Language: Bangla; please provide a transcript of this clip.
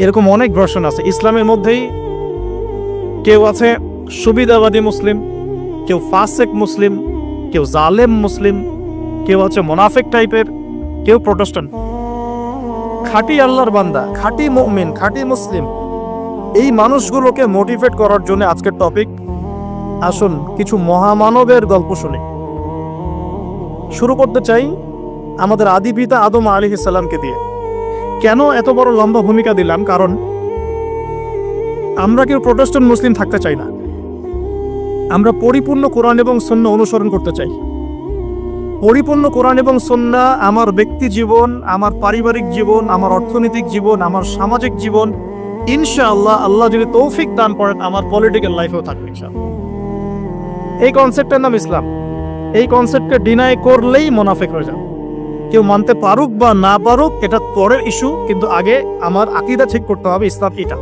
এরকম অনেক ভার্সন আছে ইসলামের মধ্যেই। কেউ আছে সুবিধাবাদী মুসলিম, কেউ ফাসেক মুসলিম, কেউ জালেম মুসলিম, কেউ আছে মোনাফেক টাইপের, কেউ প্রোটেস্ট্যান্ট। খাঁটি আল্লাহর বান্দা, খাঁটি মুমিন, খাঁটি মুসলিম, এই মানুষগুলোকে মোটিভেট করার জন্য আজকের টপিক। আসুন কিছু মহামানবের গল্প শুনি। শুরু করতে চাই আমাদের আদি পিতা আদম আলাইহিস সালামকে দিয়ে। কেন এত বড় লম্বা ভূমিকা দিলাম? কারণ আমরা কেউ প্রোটেস্ট্যান্ট মুসলিম থাকতে চাই না। আমরা পরিপূর্ণ কোরআন এবং সুন্নাহ অনুসরণ করতে চাই। পরিপূর্ণ কোরআন এবং সুন্নাহ আমার ব্যক্তি জীবন, আমার পারিবারিক জীবন, আমার অর্থনৈতিক জীবন, আমার সামাজিক জীবন, ইনশাআল্লাহ আল্লাহ যদি তৌফিক দান করেন আমার পলিটিক্যাল লাইফেও থাকবে ইনশাআল্লাহ। এই কনসেপ্টের নাম ইসলাম। এই কনসেপ্টকে ডিনাই করলেই মুনাফিক হয়ে যাবে। কেউ মানতে পারুক বা না পারুক এটা পরের ইস্যু, কিন্তু আগে আমার আকীদা ঠিক করতে হবে ইসলাম এটা।